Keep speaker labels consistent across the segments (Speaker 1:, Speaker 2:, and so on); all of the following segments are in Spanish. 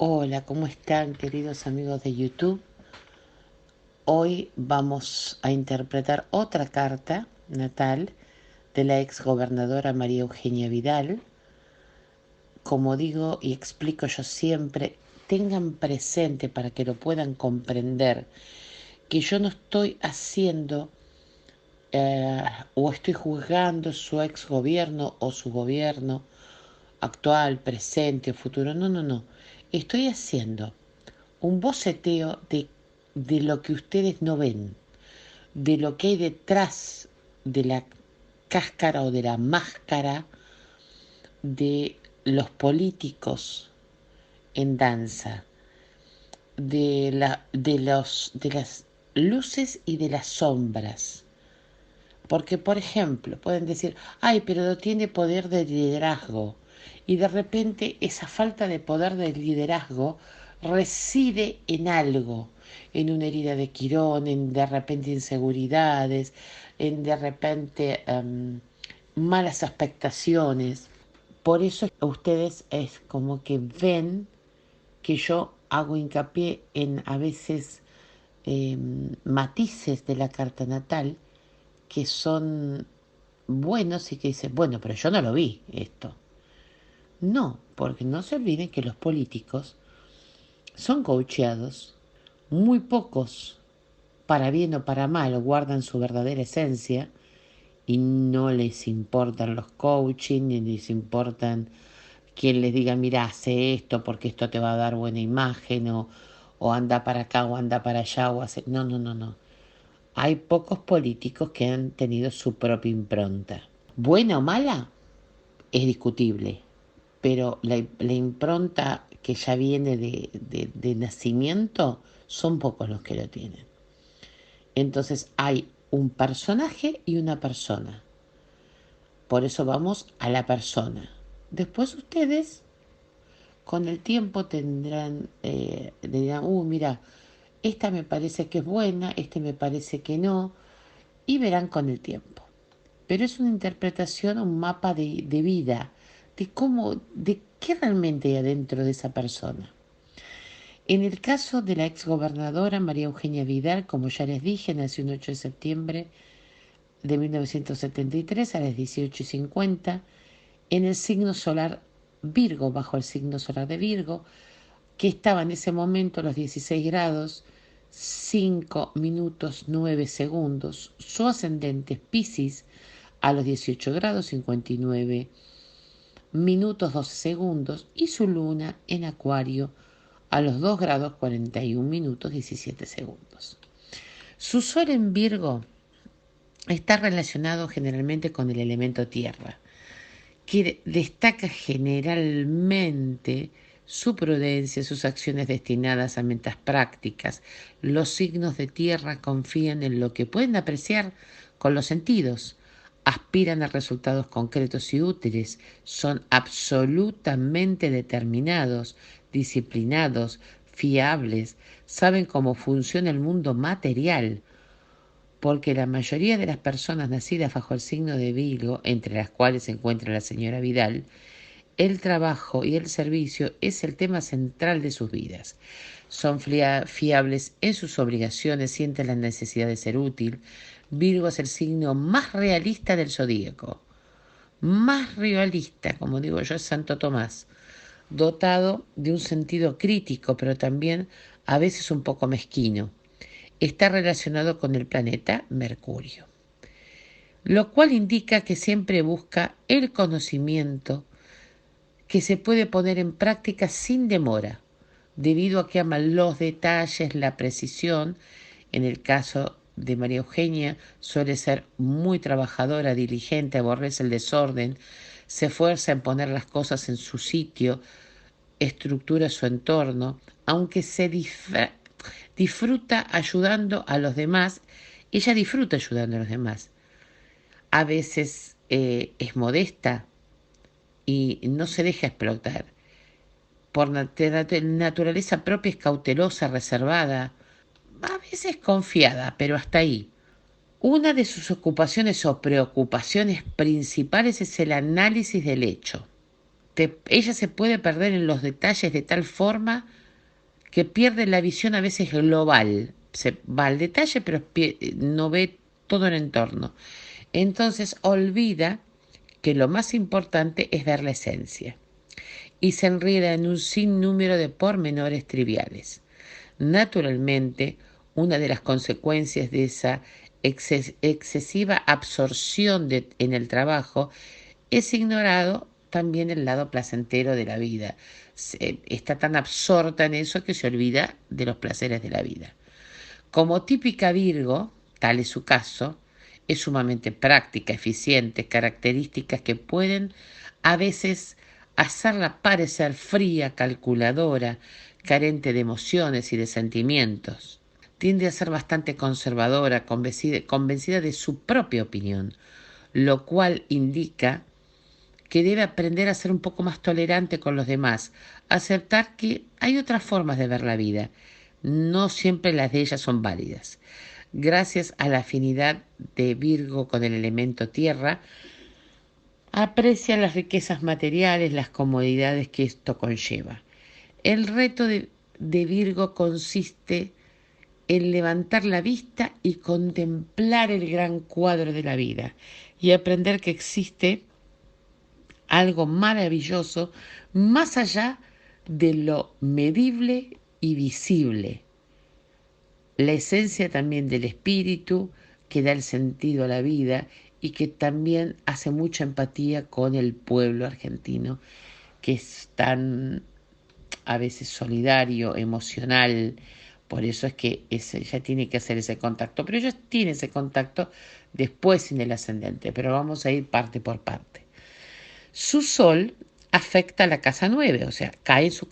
Speaker 1: Hola, ¿cómo están, queridos amigos de YouTube? Hoy vamos a interpretar otra carta natal de la ex gobernadora María Eugenia Vidal. Como digo y explico yo siempre, tengan presente para que lo puedan comprender que yo no estoy haciendo o estoy juzgando su ex gobierno o su gobierno actual, presente o futuro. No, no, no. Estoy haciendo un boceteo de lo que ustedes no ven, de lo que hay detrás de la cáscara o de la máscara de los políticos en danza, de las luces y de las sombras. Porque, por ejemplo, pueden decir, ay, pero no tiene poder de liderazgo. Y de repente esa falta de poder de liderazgo reside en algo, en una herida de Quirón, en de repente inseguridades, en de repente malas expectaciones. Por eso ustedes es como que ven que yo hago hincapié en a veces matices de la carta natal que son buenos y que dicen, bueno, pero yo no lo vi esto. No, porque no se olviden que los políticos son coacheados, muy pocos, para bien o para mal, guardan su verdadera esencia y no les importan los coaching, ni les importan quien les diga, mira, hace esto porque esto te va a dar buena imagen o anda para acá o anda para allá o hace... No, no, no, no. Hay pocos políticos que han tenido su propia impronta. Buena o mala, es discutible, pero la impronta que ya viene de nacimiento, son pocos los que lo tienen. Entonces hay un personaje y una persona. Por eso vamos a la persona. Después ustedes con el tiempo tendrán, le dirán, mira, esta me parece que es buena, este me parece que no, y verán con el tiempo. Pero es una interpretación, un mapa de vida, de cómo, de qué realmente hay adentro de esa persona. En el caso de la exgobernadora María Eugenia Vidal, como ya les dije, nació el 8 de septiembre de 1973 a las 18:50 en el signo solar Virgo, bajo el signo solar de Virgo, que estaba en ese momento a los 16 grados, 5 minutos 9 segundos. Su ascendente es Piscis a los 18 grados 59 minutos 12 segundos y su luna en Acuario a los 2 grados 41 minutos 17 segundos. Su sol en Virgo está relacionado generalmente con el elemento tierra, que destaca generalmente su prudencia, sus acciones destinadas a metas prácticas. Los signos de tierra confían en lo que pueden apreciar con los sentidos, aspiran a resultados concretos y útiles, son absolutamente determinados, disciplinados, fiables, saben cómo funciona el mundo material, porque la mayoría de las personas nacidas bajo el signo de Virgo, entre las cuales se encuentra la señora Vidal, el trabajo y el servicio es el tema central de sus vidas. Son fiables en sus obligaciones, sienten la necesidad de ser útil. Virgo es el signo más realista del zodíaco. Más realista, como digo yo, es Santo Tomás, dotado de un sentido crítico, pero también a veces un poco mezquino. Está relacionado con el planeta Mercurio, lo cual indica que siempre busca el conocimiento que se puede poner en práctica sin demora, debido a que ama los detalles, la precisión. En el caso de María Eugenia, suele ser muy trabajadora, diligente, aborrece el desorden, se esfuerza en poner las cosas en su sitio, estructura su entorno, aunque se disfruta ayudando a los demás, ella disfruta ayudando a los demás. A veces es modesta y no se deja explotar. Por naturaleza propia es cautelosa, reservada, a veces confiada, pero hasta ahí. Una de sus ocupaciones o preocupaciones principales es el análisis del hecho. ella se puede perder en los detalles de tal forma que pierde la visión a veces global. Se va al detalle, pero no ve todo el entorno. Entonces olvida que lo más importante es ver la esencia y se enreda en un sinnúmero de pormenores triviales. Naturalmente, una de las consecuencias de esa excesiva absorción en el trabajo es ignorado también el lado placentero de la vida. Está tan absorta en eso que se olvida de los placeres de la vida. Como típica Virgo, tal es su caso, es sumamente práctica, eficiente, características que pueden a veces hacerla parecer fría, calculadora, carente de emociones y de sentimientos. Tiende a ser bastante conservadora, convencida de su propia opinión, lo cual indica que debe aprender a ser un poco más tolerante con los demás, aceptar que hay otras formas de ver la vida, no siempre las de ella son válidas. Gracias a la afinidad de Virgo con el elemento tierra, aprecia las riquezas materiales, las comodidades que esto conlleva. El reto de Virgo consiste en levantar la vista y contemplar el gran cuadro de la vida y aprender que existe algo maravilloso más allá de lo medible y visible. La esencia también del espíritu que da el sentido a la vida y que también hace mucha empatía con el pueblo argentino, que es tan a veces solidario, emocional. Por eso es que ella tiene que hacer ese contacto. Pero ella tiene ese contacto después sin el ascendente. Pero vamos a ir parte por parte. Su sol afecta a la casa 9, o sea, cae en su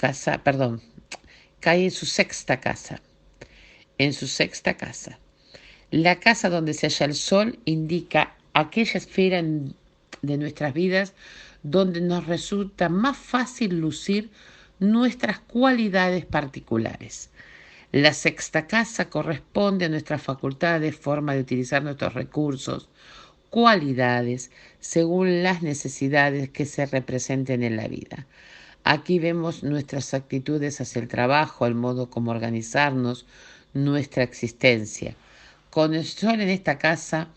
Speaker 1: sexta casa. En su sexta casa. La casa donde se halla el sol indica aquella esfera de nuestras vidas donde nos resulta más fácil lucir nuestras cualidades particulares. La sexta casa corresponde a nuestras facultades, forma de utilizar nuestros recursos, cualidades, según las necesidades que se representen en la vida. Aquí vemos nuestras actitudes hacia el trabajo, el modo como organizarnos, nuestra existencia. Con el sol en esta casa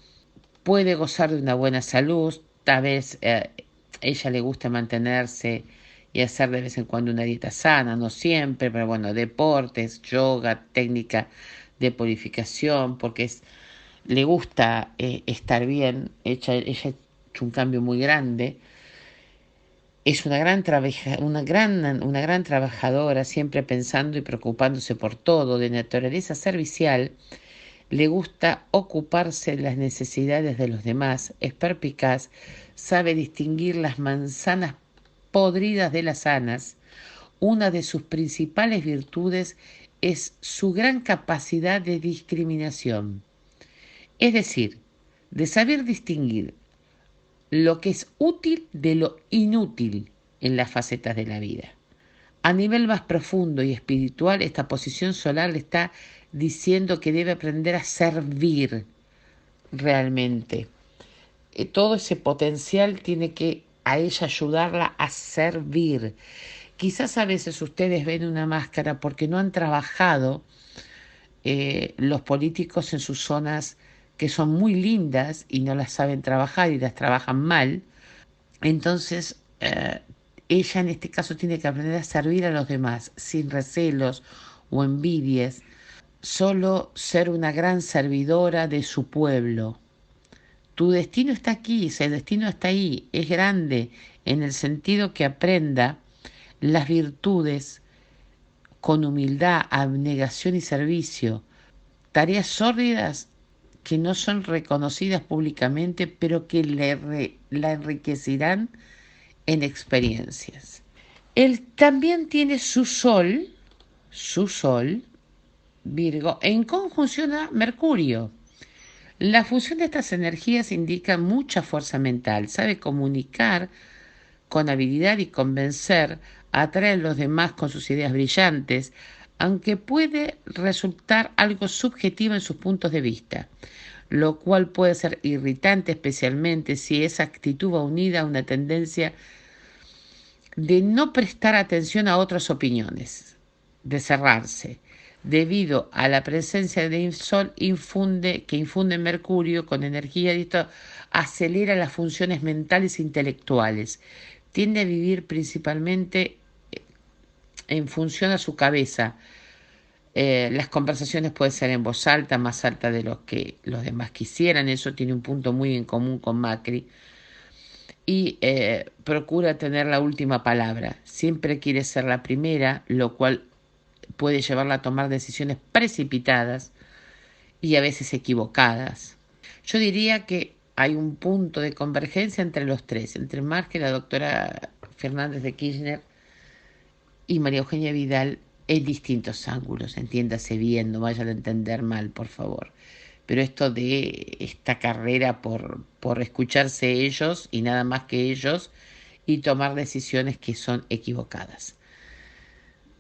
Speaker 1: puede gozar de una buena salud, tal vez ella le gusta mantenerse y hacer de vez en cuando una dieta sana, no siempre, pero bueno, deportes, yoga, técnica de purificación, porque le gusta estar bien, ella ha hecho un cambio muy grande. Es una gran trabajadora, siempre pensando y preocupándose por todo, de naturaleza servicial. Le gusta ocuparse de las necesidades de los demás, es perspicaz, sabe distinguir las manzanas podridas de las sanas. Una de sus principales virtudes es su gran capacidad de discriminación, es decir, de saber distinguir lo que es útil de lo inútil en las facetas de la vida. A nivel más profundo y espiritual, esta posición solar le está diciendo que debe aprender a servir realmente. Todo ese potencial tiene que a ella ayudarla a servir. Quizás a veces ustedes ven una máscara porque no han trabajado los políticos en sus zonas que son muy lindas y no las saben trabajar y las trabajan mal. Entonces, ella en este caso tiene que aprender a servir a los demás sin recelos o envidias, solo ser una gran servidora de su pueblo. Tu destino está aquí, ese destino está ahí, es grande en el sentido que aprenda las virtudes con humildad, abnegación y servicio, tareas sórdidas que no son reconocidas públicamente, pero que la enriquecerán en experiencias. Él también tiene su sol, Virgo, en conjunción a Mercurio. La fusión de estas energías indica mucha fuerza mental, sabe comunicar con habilidad y convencer, atrae a los demás con sus ideas brillantes, aunque puede resultar algo subjetivo en sus puntos de vista, lo cual puede ser irritante especialmente si esa actitud va unida a una tendencia de no prestar atención a otras opiniones, de cerrarse, debido a la presencia del Sol que infunde Mercurio con energía y esto acelera las funciones mentales e intelectuales. Tiende a vivir principalmente en función a su cabeza. Las conversaciones pueden ser en voz alta, más alta de lo que los demás quisieran. Eso tiene un punto muy en común con Macri. Y procura tener la última palabra. Siempre quiere ser la primera, lo cual puede llevarla a tomar decisiones precipitadas y a veces equivocadas. Yo diría que hay un punto de convergencia entre los tres, entre Macri, la doctora Fernández de Kirchner y María Eugenia Vidal en distintos ángulos, entiéndase bien, no vayan a entender mal, por favor. Pero esto de esta carrera por escucharse ellos y nada más que ellos y tomar decisiones que son equivocadas.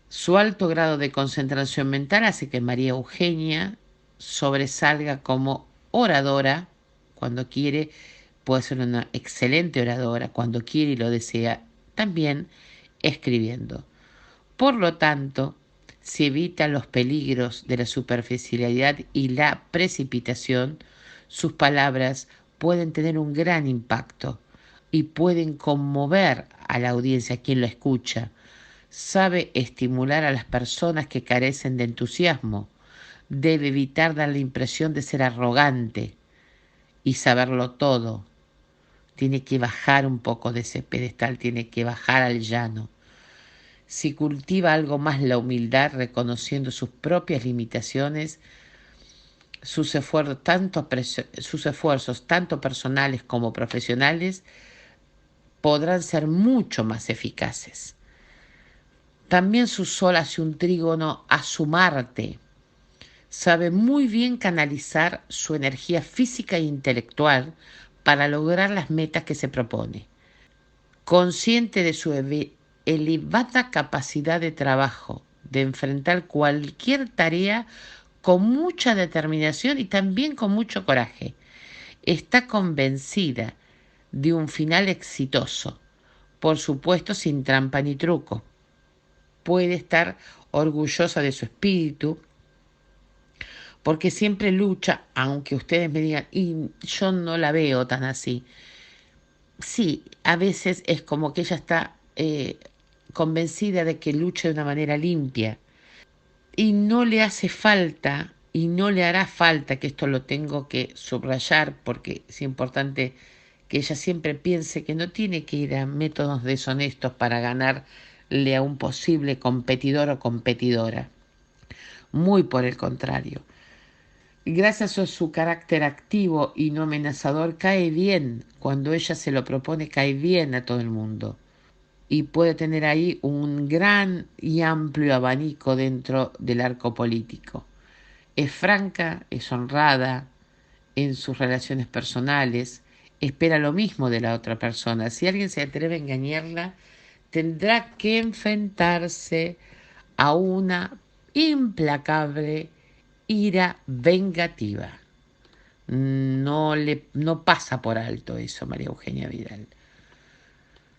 Speaker 1: Su alto grado de concentración mental hace que María Eugenia sobresalga como oradora cuando quiere, puede ser una excelente oradora cuando quiere y lo desea, también escribiendo. Por lo tanto, se evitan los peligros de la superficialidad y la precipitación. Sus palabras pueden tener un gran impacto y pueden conmover a la audiencia, a quien lo escucha. Sabe estimular a las personas que carecen de entusiasmo. Debe evitar dar la impresión de ser arrogante y saberlo todo. Tiene que bajar un poco de ese pedestal, tiene que bajar al llano. Si cultiva algo más la humildad, reconociendo sus propias limitaciones, sus esfuerzos tanto personales como profesionales podrán ser mucho más eficaces. También su Sol hace un trígono a su Marte. Sabe muy bien canalizar su energía física e intelectual para lograr las metas que se propone. Consciente de su elevada capacidad de trabajo, de enfrentar cualquier tarea con mucha determinación y también con mucho coraje. Está convencida de un final exitoso, por supuesto sin trampa ni truco. Puede estar orgullosa de su espíritu, porque siempre lucha, aunque ustedes me digan, y yo no la veo tan así. Sí, a veces es como que ella está convencida de que lucha de una manera limpia y no le hace falta y no le hará falta, que esto lo tengo que subrayar porque es importante que ella siempre piense que no tiene que ir a métodos deshonestos para ganarle a un posible competidor o competidora. Muy por el contrario. Gracias a su carácter activo y no amenazador, cae bien. Cuando ella se lo propone, cae bien a todo el mundo. Y puede tener ahí un gran y amplio abanico dentro del arco político. Es franca, es honrada en sus relaciones personales, espera lo mismo de la otra persona. Si alguien se atreve a engañarla, tendrá que enfrentarse a una implacable ira vengativa. No pasa por alto eso, María Eugenia Vidal.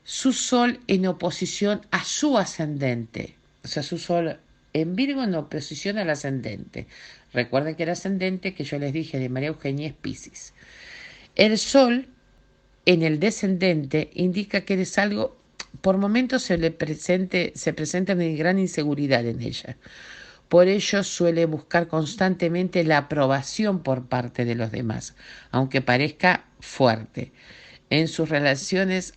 Speaker 1: Su Sol en oposición a su ascendente, o sea, su Sol en Virgo en oposición al ascendente. Recuerden que el ascendente que yo les dije de María Eugenia es Piscis. El Sol en el descendente indica que es algo, por momentos se presenta una gran inseguridad en ella. Por ello suele buscar constantemente la aprobación por parte de los demás, aunque parezca fuerte. En sus relaciones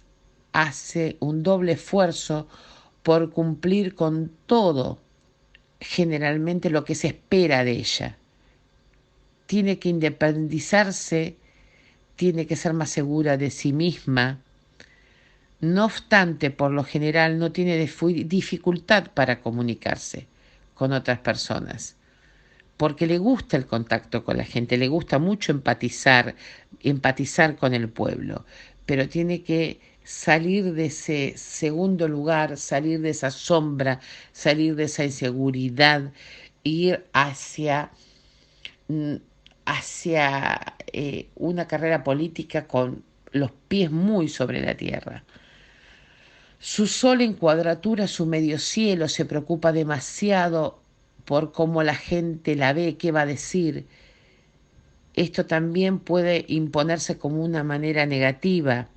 Speaker 1: hace un doble esfuerzo por cumplir con todo, generalmente lo que se espera de ella. Tiene que independizarse, tiene que ser más segura de sí misma. No obstante, por lo general no tiene dificultad para comunicarse con otras personas, porque le gusta el contacto con la gente, le gusta mucho empatizar con el pueblo, pero tiene que salir de ese segundo lugar, salir de esa sombra, salir de esa inseguridad, ir mm, hacia una carrera política con los pies muy sobre la tierra. Su sol en cuadratura, su medio cielo, se preocupa demasiado por cómo la gente la ve, qué va a decir. Esto también puede imponerse como una manera negativa.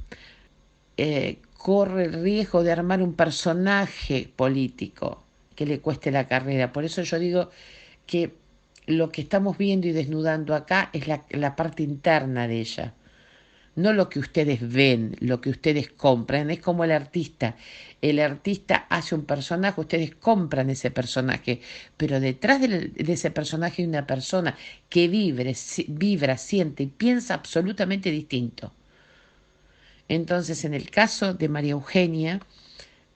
Speaker 1: Corre el riesgo de armar un personaje político que le cueste la carrera. Por eso yo digo que lo que estamos viendo y desnudando acá es la parte interna de ella, no lo que ustedes ven, lo que ustedes compran. Es como el artista. El artista hace un personaje, ustedes compran ese personaje, pero detrás de ese personaje hay una persona que vibra, siente y piensa absolutamente distinto. Entonces, en el caso de María Eugenia,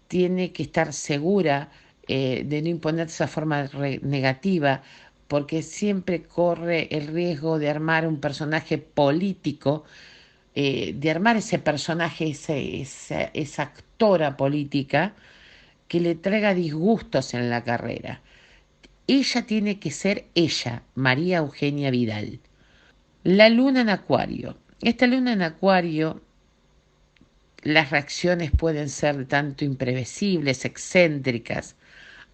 Speaker 1: tiene que estar segura de no imponer esa forma negativa, porque siempre corre el riesgo de armar un personaje político, de armar ese personaje, esa actora política que le traiga disgustos en la carrera. Ella tiene que ser ella, María Eugenia Vidal. La luna en Acuario. Esta luna en Acuario, las reacciones pueden ser tanto imprevisibles, excéntricas,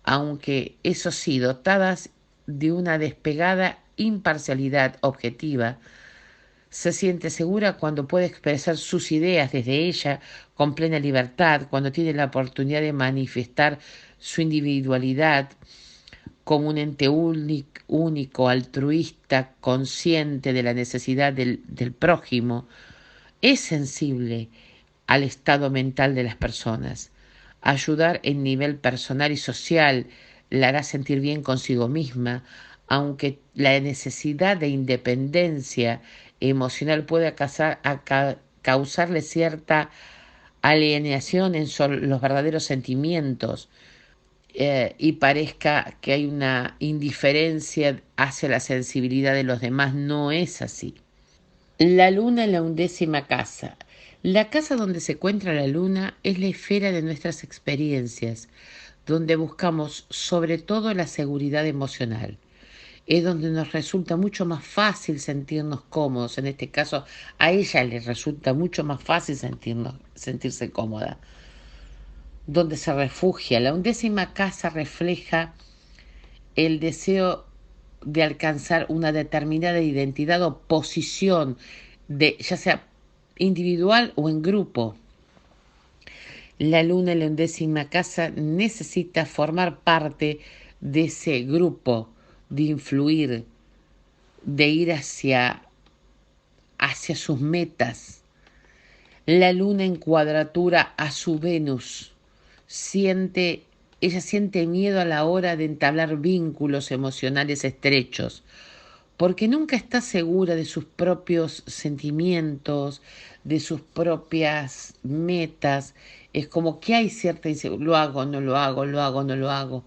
Speaker 1: aunque eso sí, dotadas de una despegada imparcialidad objetiva. Se siente segura cuando puede expresar sus ideas desde ella con plena libertad, cuando tiene la oportunidad de manifestar su individualidad como un ente único, altruista, consciente de la necesidad del prójimo. Es sensible al estado mental de las personas. Ayudar en nivel personal y social la hará sentir bien consigo misma, aunque la necesidad de independencia emocional puede causarle cierta alienación en los verdaderos sentimientos, y parezca que hay una indiferencia hacia la sensibilidad de los demás. No es así. La luna en la 11ª casa. La casa donde se encuentra la luna es la esfera de nuestras experiencias, donde buscamos sobre todo la seguridad emocional. Es donde nos resulta mucho más fácil sentirnos cómodos. En este caso, a ella le resulta mucho más fácil sentirse cómoda. Donde se refugia. La 11ª casa refleja el deseo de alcanzar una determinada identidad o posición, ya sea individual o en grupo. La luna en la 11ª casa necesita formar parte de ese grupo, de influir, de ir hacia sus metas. La luna en cuadratura a su Venus ella siente miedo a la hora de entablar vínculos emocionales estrechos, porque nunca está segura de sus propios sentimientos, de sus propias metas. Es como que hay cierta inseguridad, lo hago, no lo hago, lo hago, no lo hago.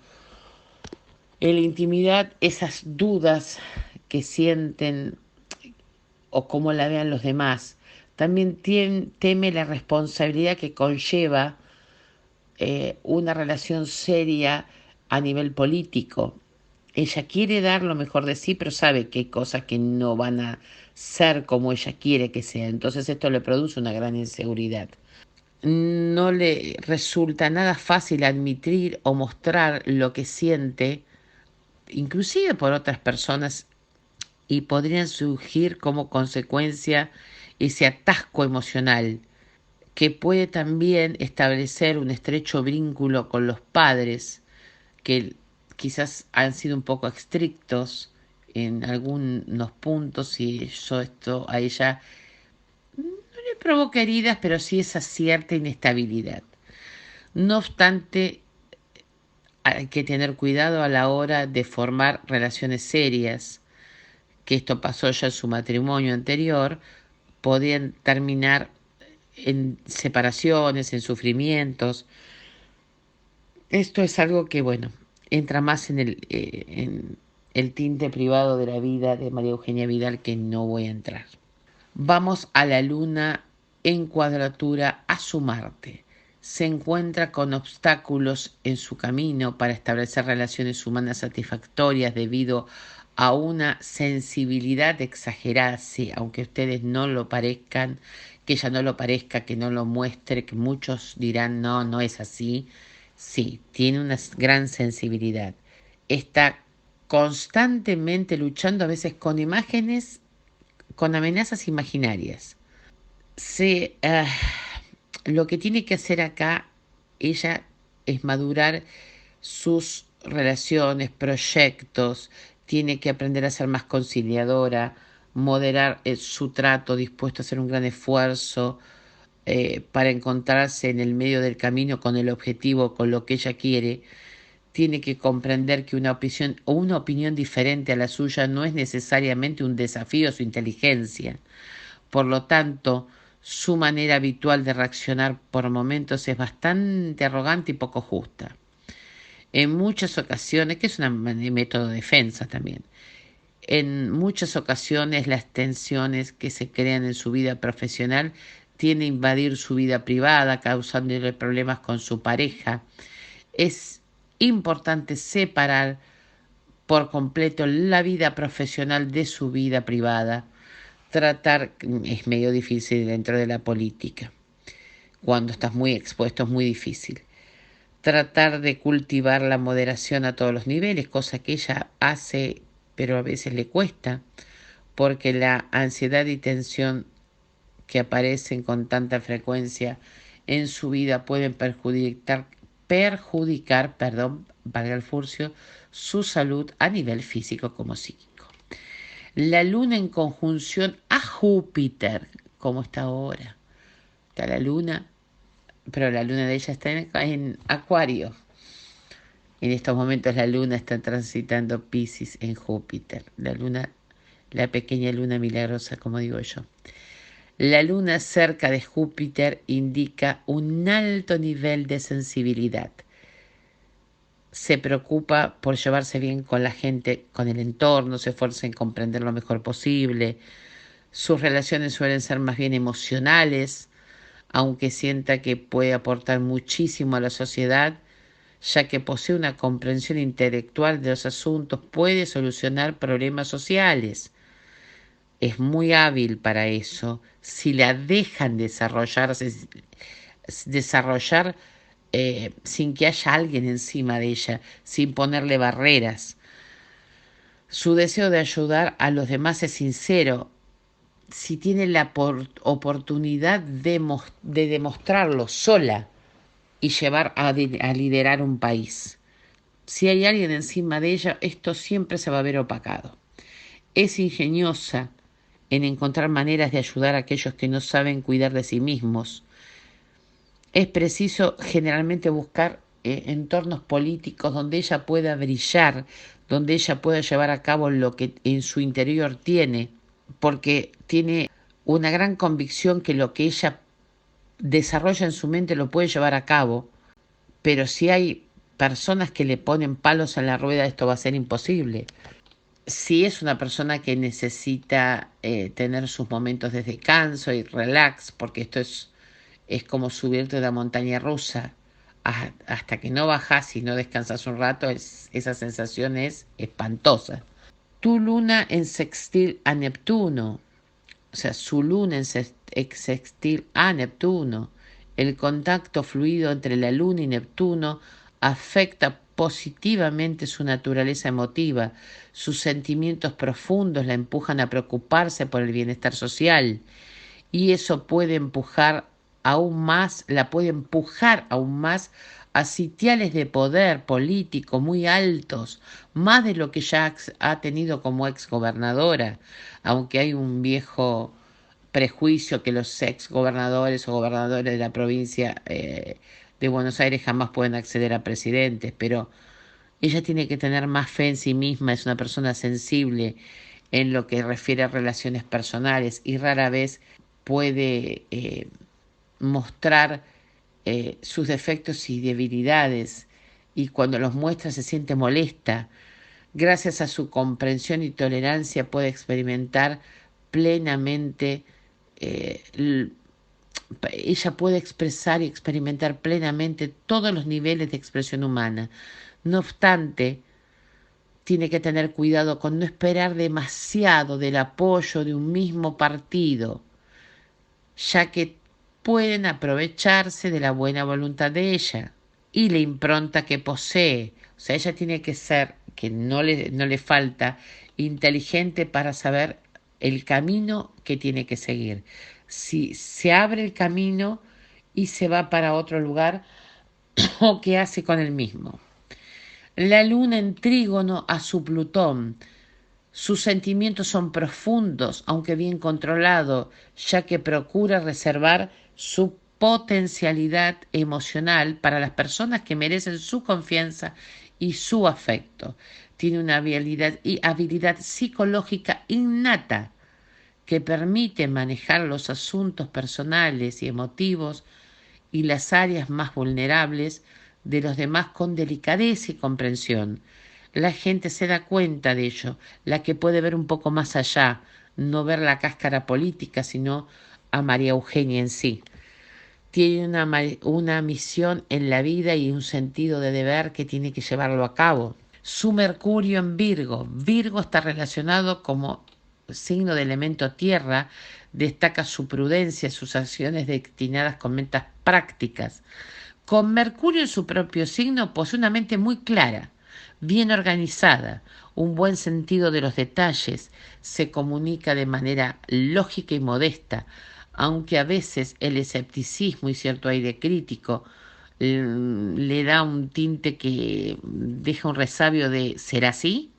Speaker 1: En la intimidad, esas dudas que sienten o cómo la vean los demás. También teme la responsabilidad que conlleva una relación seria a nivel político. Ella quiere dar lo mejor de sí, pero sabe que hay cosas que no van a ser como ella quiere que sea. Entonces esto le produce una gran inseguridad. No le resulta nada fácil admitir o mostrar lo que siente, inclusive por otras personas, y podrían surgir como consecuencia ese atasco emocional que puede también establecer un estrecho vínculo con los padres, que quizás han sido un poco estrictos en algunos puntos, y esto a ella no le provoca heridas, pero sí esa cierta inestabilidad. No obstante, hay que tener cuidado a la hora de formar relaciones serias, que esto pasó ya en su matrimonio anterior. Podían terminar en separaciones, en sufrimientos. Esto es algo que, bueno, entra más en el tinte privado de la vida de María Eugenia Vidal, que no voy a entrar. Vamos a la luna en cuadratura a su Marte. se encuentra con obstáculos en su camino para establecer relaciones humanas satisfactorias debido a una sensibilidad exagerada, sí, aunque ustedes no lo parezcan, que ella no lo parezca, que no lo muestre, que muchos dirán no, no es así. Sí, tiene una gran sensibilidad. Está constantemente luchando a veces con imágenes, con amenazas imaginarias. Sí, lo que tiene que hacer acá ella es madurar sus relaciones, proyectos, tiene que aprender a ser más conciliadora, moderar su trato, dispuesto a hacer un gran esfuerzo para encontrarse en el medio del camino con el objetivo, con lo que ella quiere. Tiene que comprender que una opinión diferente a la suya no es necesariamente un desafío a su inteligencia. Por lo tanto, su manera habitual de reaccionar por momentos es bastante arrogante y poco justa. En muchas ocasiones, que es un método de defensa también, en muchas ocasiones las tensiones que se crean en su vida profesional tienden a invadir su vida privada, causándole problemas con su pareja. Es importante separar por completo la vida profesional de su vida privada. Tratar es medio difícil dentro de la política. Cuando estás muy expuesto es muy difícil. Tratar de cultivar la moderación a todos los niveles, cosa que ella hace, pero a veces le cuesta, porque la ansiedad y tensión que aparecen con tanta frecuencia en su vida pueden perjudicar, valga el furcio, su salud a nivel físico como psíquico. La luna en conjunción a Júpiter, como está ahora. Está la luna, pero la luna de ella está en Acuario. En estos momentos la luna está transitando Piscis en Júpiter. La luna, la pequeña luna milagrosa, como digo yo. La luna cerca de Júpiter indica un alto nivel de sensibilidad. Se preocupa por llevarse bien con la gente, con el entorno, se esfuerza en comprender lo mejor posible. Sus relaciones suelen ser más bien emocionales, aunque sienta que puede aportar muchísimo a la sociedad, ya que posee una comprensión intelectual de los asuntos, puede solucionar problemas sociales. Es muy hábil para eso. Si la dejan desarrollar sin que haya alguien encima de ella, sin ponerle barreras. Su deseo de ayudar a los demás es sincero. Si tiene la oportunidad de demostrarlo sola y llevar a liderar un país. Si hay alguien encima de ella, esto siempre se va a ver opacado. Es ingeniosa en encontrar maneras de ayudar a aquellos que no saben cuidar de sí mismos. Es preciso generalmente buscar entornos políticos donde ella pueda brillar, donde ella pueda llevar a cabo lo que en su interior tiene, porque tiene una gran convicción que lo que ella desarrolla en su mente lo puede llevar a cabo, pero si hay personas que le ponen palos en la rueda, esto va a ser imposible. Si es una persona que necesita tener sus momentos de descanso y relax, porque esto es como subirte a una montaña rusa, hasta que no bajas y no descansas un rato, esa sensación es espantosa. Tu luna en sextil a Neptuno, o sea, su luna en sextil a Neptuno, el contacto fluido entre la luna y Neptuno afecta positivamente su naturaleza emotiva, sus sentimientos profundos la empujan a preocuparse por el bienestar social y eso la puede empujar aún más a sitiales de poder político muy altos, más de lo que ya ha tenido como exgobernadora, aunque hay un viejo prejuicio que los exgobernadores o gobernadores de la provincia de Buenos Aires jamás pueden acceder a presidentes, pero ella tiene que tener más fe en sí misma, es una persona sensible en lo que refiere a relaciones personales y rara vez puede mostrar sus defectos y debilidades y cuando los muestra se siente molesta. Gracias a su comprensión y tolerancia puede experimentar plenamente ella puede expresar y experimentar plenamente todos los niveles de expresión humana. No obstante, tiene que tener cuidado con no esperar demasiado del apoyo de un mismo partido, ya que pueden aprovecharse de la buena voluntad de ella y la impronta que posee. O sea, ella tiene que ser, que no le falta, inteligente para saber el camino que tiene que seguir. Si se abre el camino y se va para otro lugar, o qué hace con el mismo. La luna en trígono a su Plutón. Sus sentimientos son profundos, aunque bien controlados, ya que procura reservar su potencialidad emocional para las personas que merecen su confianza y su afecto. Tiene una habilidad psicológica innata que permite manejar los asuntos personales y emotivos y las áreas más vulnerables de los demás con delicadeza y comprensión. La gente se da cuenta de ello, la que puede ver un poco más allá, no ver la cáscara política, sino a María Eugenia en sí. Tiene una misión en la vida y un sentido de deber que tiene que llevarlo a cabo. Su Mercurio en Virgo. Virgo está relacionado como signo de elemento tierra, destaca su prudencia, sus acciones destinadas con metas prácticas. Con Mercurio en su propio signo posee una mente muy clara, bien organizada, un buen sentido de los detalles, se comunica de manera lógica y modesta, aunque a veces el escepticismo y cierto aire crítico le da un tinte que deja un resabio de ¿será así?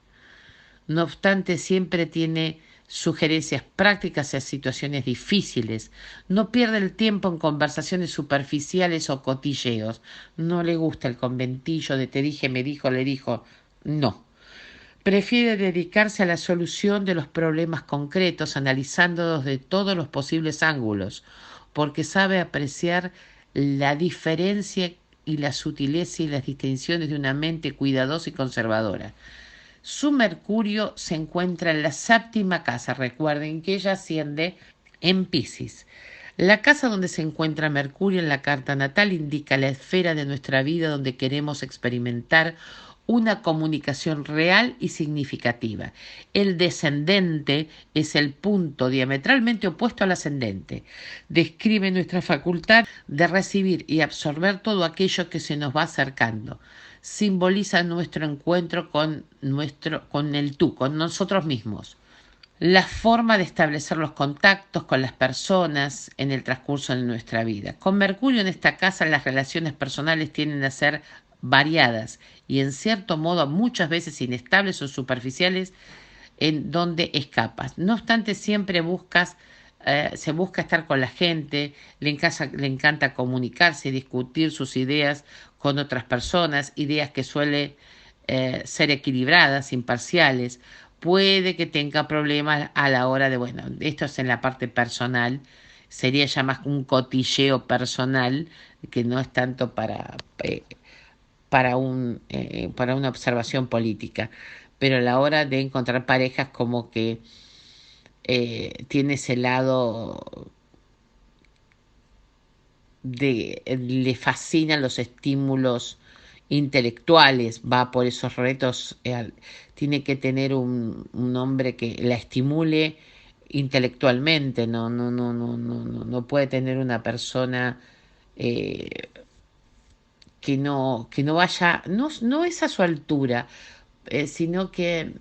Speaker 1: No obstante, siempre tiene sugerencias prácticas a situaciones difíciles. No pierde el tiempo en conversaciones superficiales o cotilleos. No le gusta el conventillo de te dije, me dijo, le dijo. No. Prefiere dedicarse a la solución de los problemas concretos, analizándolos de todos los posibles ángulos, porque sabe apreciar la diferencia y la sutileza y las distinciones de una mente cuidadosa y conservadora. Su Mercurio se encuentra en la séptima casa. Recuerden que ella asciende en Piscis. La casa donde se encuentra Mercurio en la carta natal indica la esfera de nuestra vida donde queremos experimentar una comunicación real y significativa. El descendente es el punto diametralmente opuesto al ascendente. Describe nuestra facultad de recibir y absorber todo aquello que se nos va acercando. Simboliza nuestro encuentro con el tú, con nosotros mismos. La forma de establecer los contactos con las personas en el transcurso de nuestra vida. Con Mercurio en esta casa las relaciones personales tienden a ser variadas y en cierto modo muchas veces inestables o superficiales en donde escapas. No obstante, siempre se busca estar con la gente, le encanta comunicarse y discutir sus ideas con otras personas, ideas que suelen ser equilibradas, imparciales. Puede que tenga problemas a la hora de, bueno, esto es en la parte personal, sería ya más un cotilleo personal, que no es tanto para una observación política, pero a la hora de encontrar parejas como que tiene ese lado le fascinan los estímulos intelectuales, va por esos retos, tiene que tener un hombre que la estimule intelectualmente, no puede tener una persona eh, que no vaya, no es a su altura, sino que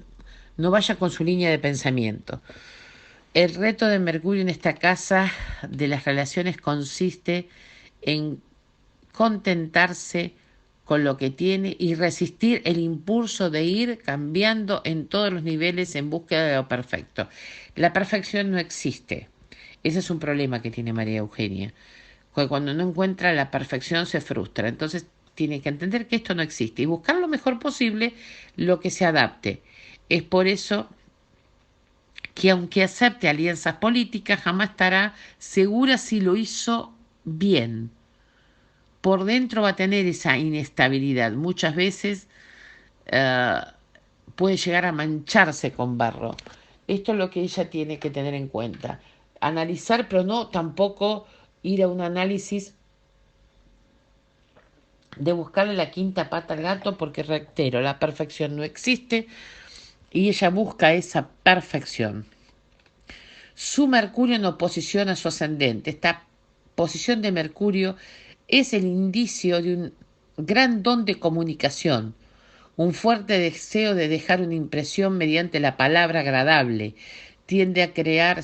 Speaker 1: no vaya con su línea de pensamiento. El reto de Mercurio en esta casa de las relaciones consiste en contentarse con lo que tiene y resistir el impulso de ir cambiando en todos los niveles en búsqueda de lo perfecto. La perfección no existe. Ese es un problema que tiene María Eugenia. Cuando no encuentra la perfección se frustra. Entonces tiene que entender que esto no existe y buscar lo mejor posible lo que se adapte. Es por eso que aunque acepte alianzas políticas, jamás estará segura si lo hizo bien. Por dentro va a tener esa inestabilidad. Muchas veces eh, puede llegar a mancharse con barro. Esto es lo que ella tiene que tener en cuenta. Analizar, pero no tampoco ir a un análisis de buscarle la quinta pata al gato, porque reitero, la perfección no existe y ella busca esa perfección. Su Mercurio en oposición a su ascendente. Esta posición de Mercurio es el indicio de un gran don de comunicación, un fuerte deseo de dejar una impresión mediante la palabra agradable. Tiende a crear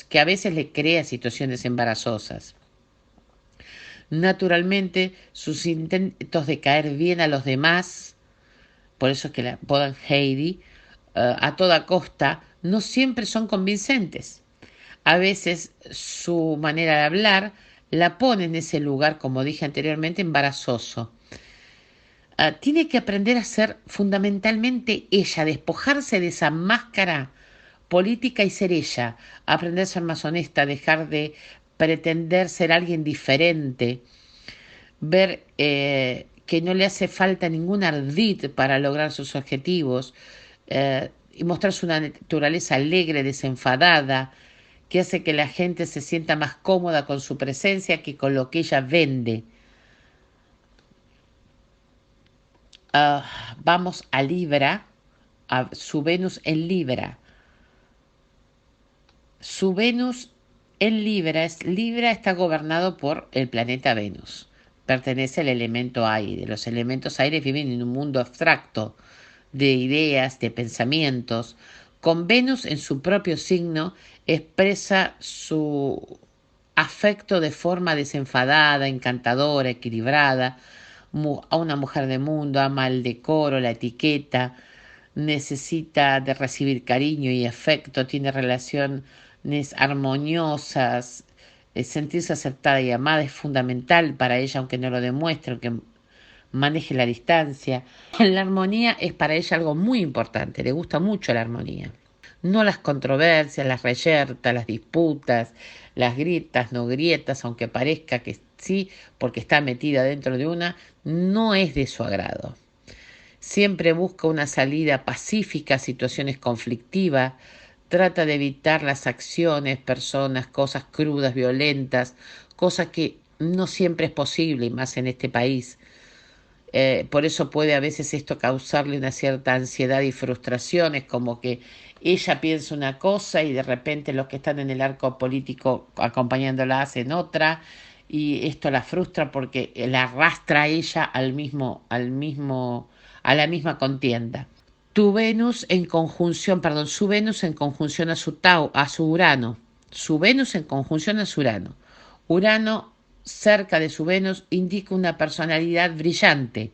Speaker 1: que a veces le crea situaciones embarazosas. Naturalmente, sus intentos de caer bien a los demás, por eso es que la apodan Heidi, a toda costa, no siempre son convincentes. A veces su manera de hablar la pone en ese lugar, como dije anteriormente, embarazoso. Tiene que aprender a ser fundamentalmente ella, despojarse de esa máscara política y ser ella, aprender a ser más honesta, dejar de pretender ser alguien diferente, ver que no le hace falta ningún ardid para lograr sus objetivos, y mostrarse una naturaleza alegre, desenfadada, que hace que la gente se sienta más cómoda con su presencia que con lo que ella vende. Vamos a Libra, a su Venus en Libra. Su Venus en Libra está gobernado por el planeta Venus. Pertenece al elemento aire. Los elementos aires viven en un mundo abstracto de ideas, de pensamientos. Con Venus en su propio signo expresa su afecto de forma desenfadada, encantadora, equilibrada, a una mujer de mundo, ama el decoro, la etiqueta, necesita de recibir cariño y afecto, tiene relaciones armoniosas, sentirse aceptada y amada es fundamental para ella, aunque no lo demuestre, aunque maneje la distancia. La armonía es para ella algo muy importante, le gusta mucho la armonía. No las controversias, las reyertas, las disputas, las grietas, no grietas, aunque parezca que sí, porque está metida dentro de una, no es de su agrado. Siempre busca una salida pacífica a situaciones conflictivas, trata de evitar las acciones, personas, cosas crudas, violentas, cosas que no siempre es posible, y más en este país. Por eso puede a veces esto causarle una cierta ansiedad y frustraciones, como que ella piensa una cosa y de repente los que están en el arco político acompañándola hacen otra, y esto la frustra porque la arrastra a ella a la misma contienda. Su Venus en conjunción a su Urano. Su Venus en conjunción a su Urano. Urano cerca de su Venus indica una personalidad brillante,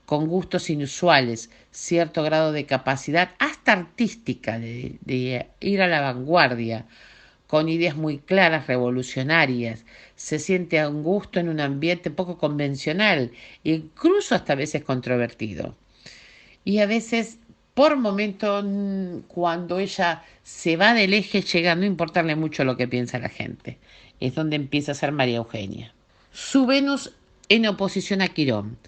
Speaker 1: con gustos inusuales, cierto grado de capacidad, hasta artística, de ir a la vanguardia, con ideas muy claras, revolucionarias. Se siente a un gusto en un ambiente poco convencional, incluso hasta a veces controvertido. Y a veces, por momentos, cuando ella se va del eje, llega a no importarle mucho lo que piensa la gente. Es donde empieza a ser María Eugenia. Su Venus en oposición a Quirón.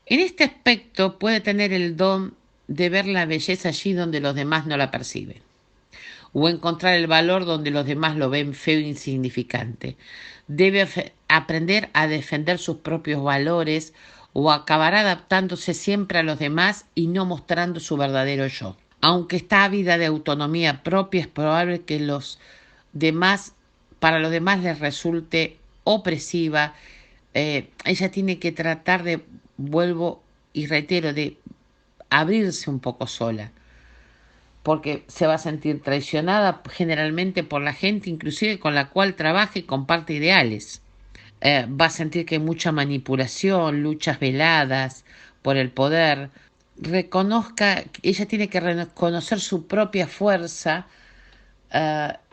Speaker 1: En este aspecto puede tener el don de ver la belleza allí donde los demás no la perciben, o encontrar el valor donde los demás lo ven feo e insignificante. Debe aprender a defender sus propios valores o acabar adaptándose siempre a los demás y no mostrando su verdadero yo. Aunque está ávida de autonomía propia, es probable que para los demás les resulte opresiva. Ella tiene que tratar de, vuelvo y reitero, de abrirse un poco sola, porque se va a sentir traicionada generalmente por la gente, inclusive con la cual trabaja y comparte ideales. Va a sentir que hay mucha manipulación, luchas veladas por el poder. Ella tiene que reconocer su propia fuerza,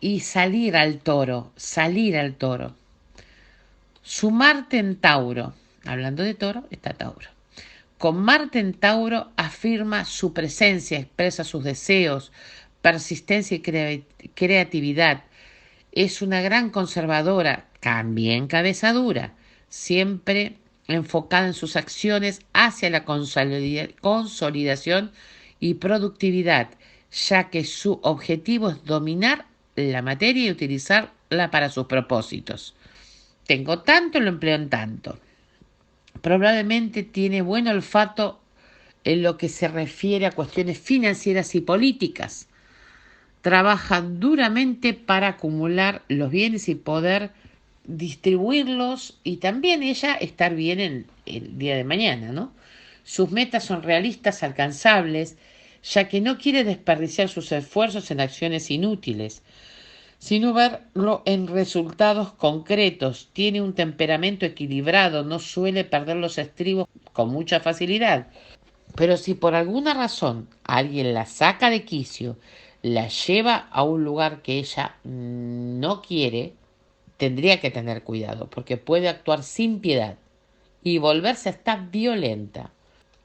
Speaker 1: y salir al toro. Su Marte en Tauro, hablando de toro, está Tauro. Con Marte en Tauro afirma su presencia, expresa sus deseos, persistencia y creatividad. Es una gran conservadora, también cabeza dura, siempre enfocada en sus acciones hacia la consolidación y productividad, ya que su objetivo es dominar la materia y utilizarla para sus propósitos. tengo tanto, lo empleo en tanto. Probablemente tiene buen olfato en lo que se refiere a cuestiones financieras y políticas. Trabaja duramente para acumular los bienes y poder distribuirlos y también ella estar bien en el día de mañana, ¿no? Sus metas son realistas, alcanzables, ya que no quiere desperdiciar sus esfuerzos en acciones inútiles, sino verlo en resultados concretos. Tiene un temperamento equilibrado, no suele perder los estribos con mucha facilidad. Pero si por alguna razón alguien la saca de quicio, la lleva a un lugar que ella no quiere, tendría que tener cuidado, porque puede actuar sin piedad y volverse hasta violenta.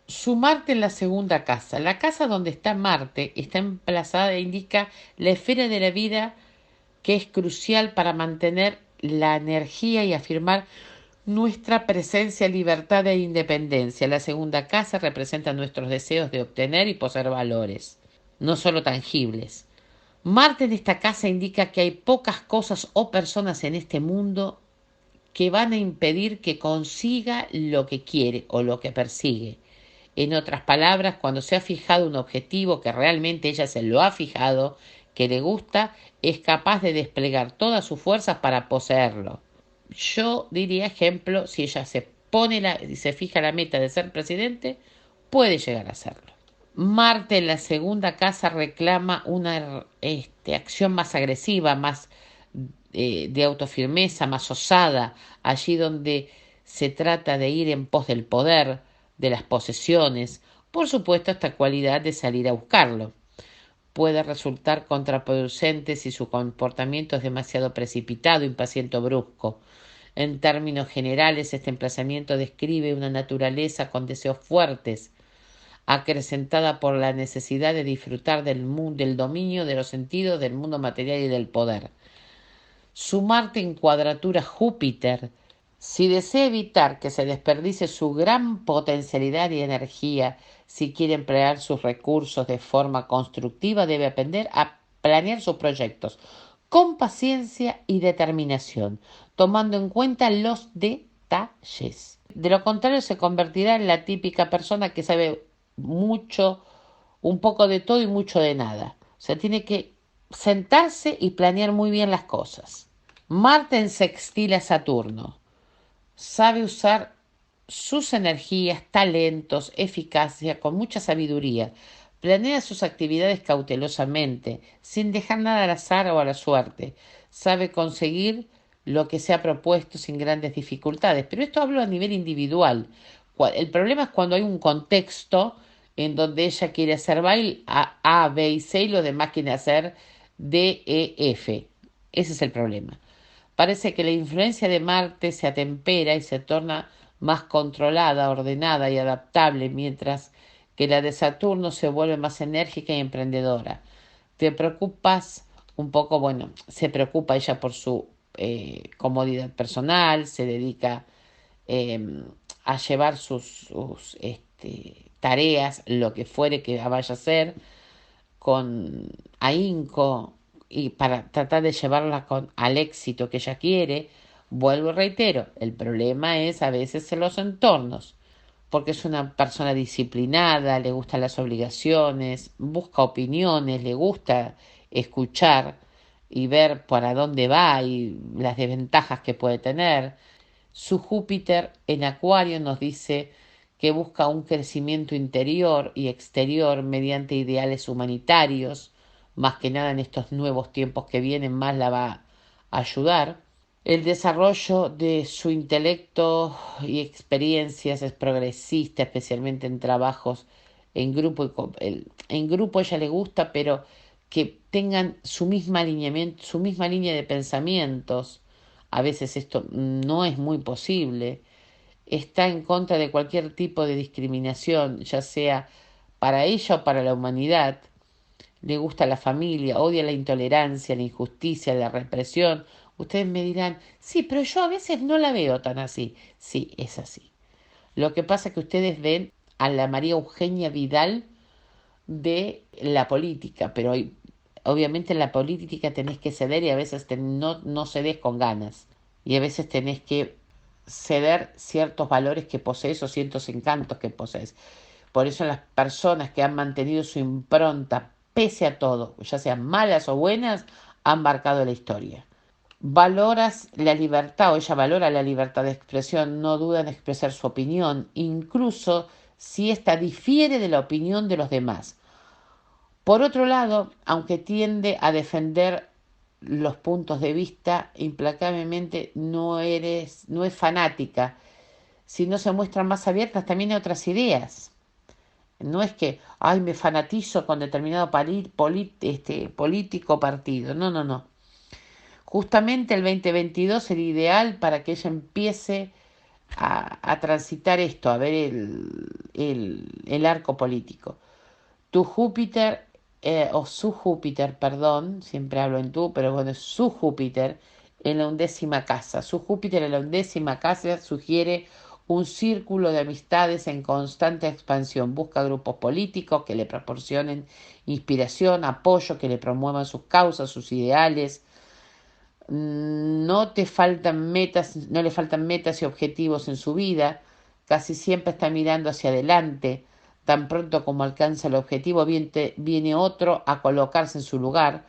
Speaker 1: Su Marte en la segunda casa. La casa donde está Marte está emplazada e indica la esfera de la vida que es crucial para mantener la energía y afirmar nuestra presencia, libertad e independencia. La segunda casa representa nuestros deseos de obtener y poseer valores, no solo tangibles. Marte en esta casa indica que hay pocas cosas o personas en este mundo que van a impedir que consiga lo que quiere o lo que persigue. En otras palabras, cuando se ha fijado un objetivo que realmente ella se lo ha fijado, que le gusta, es capaz de desplegar todas sus fuerzas para poseerlo. Yo diría, ejemplo, si ella se fija la meta de ser presidente, puede llegar a hacerlo. Marte en la segunda casa reclama una acción más agresiva, más de autofirmeza, más osada, allí donde se trata de ir en pos del poder, de las posesiones, por supuesto esta cualidad de salir a buscarlo. Puede resultar contraproducente si su comportamiento es demasiado precipitado, impaciente o brusco. En términos generales, este emplazamiento describe una naturaleza con deseos fuertes, acrecentada por la necesidad de disfrutar del dominio de los sentidos, del mundo material y del poder. Su Marte en cuadratura Júpiter, si desea evitar que se desperdicie su gran potencialidad y energía, si quiere emplear sus recursos de forma constructiva, debe aprender a planear sus proyectos con paciencia y determinación, tomando en cuenta los detalles. De lo contrario, se convertirá en la típica persona que sabe mucho, un poco de todo y mucho de nada. O sea, tiene que sentarse y planear muy bien las cosas. Marte en sextil a Saturno. Sabe usar sus energías, talentos, eficacia con mucha sabiduría. Planea sus actividades cautelosamente, sin dejar nada al azar o a la suerte. Sabe conseguir lo que se ha propuesto sin grandes dificultades. Pero esto hablo a nivel individual. El problema es cuando hay un contexto en donde ella quiere hacer baile A, B y C y los demás quieren hacer D, E, F. Ese es el problema. Parece que la influencia de Marte se atempera y se torna más controlada, ordenada y adaptable, mientras que la de Saturno se vuelve más enérgica y emprendedora. Te preocupas un poco, bueno, se preocupa ella por su comodidad personal, se dedica eh, a llevar sus tareas, lo que fuere que vaya a hacer, con ahínco y para tratar de llevarla al éxito que ella quiere. Vuelvo y reitero, el problema es a veces en los entornos, porque es una persona disciplinada, le gustan las obligaciones, busca opiniones, le gusta escuchar y ver para dónde va y las desventajas que puede tener. Su Júpiter en Acuario nos dice que busca un crecimiento interior y exterior mediante ideales humanitarios, más que nada en estos nuevos tiempos que vienen, más la va a ayudar. El desarrollo de su intelecto y experiencias es progresista, especialmente en trabajos en grupo. En grupo a ella le gusta, pero que tengan su misma alineamiento, su misma línea de pensamientos. A veces esto no es muy posible. Está en contra de cualquier tipo de discriminación, ya sea para ella o para la humanidad. Le gusta la familia, odia la intolerancia, la injusticia, la represión. Ustedes me dirán, sí, pero yo a veces no la veo tan así. Sí, es así. Lo que pasa es que ustedes ven a la María Eugenia Vidal de la política, pero obviamente en la política tenés que ceder y a veces no cedes con ganas. y a veces tenés que ceder ciertos valores que posees o ciertos encantos que posees. Por eso las personas que han mantenido su impronta pese a todo, ya sean malas o buenas, han marcado la historia. Valoras la libertad, o ella valora la libertad de expresión, no duda en expresar su opinión, incluso si ésta difiere de la opinión de los demás. Por otro lado, aunque tiende a defender los puntos de vista, implacablemente no es fanática, sino se muestran más abiertas también a otras ideas. No es que, ay, me fanatizo con determinado político partido. No, no, no. Justamente el 2022 sería ideal para que ella empiece a transitar esto, a ver el arco político. Tu Júpiter, o su Júpiter, perdón, siempre hablo en tú, pero bueno, es su Júpiter en la 11ª casa. Su Júpiter en la 11ª casa sugiere un círculo de amistades en constante expansión. Busca grupos políticos que le proporcionen inspiración, apoyo, que le promuevan sus causas, sus ideales. No te faltan metas, no le faltan metas y objetivos en su vida. Casi siempre está mirando hacia adelante. Tan pronto como alcanza el objetivo, viene otro a colocarse en su lugar.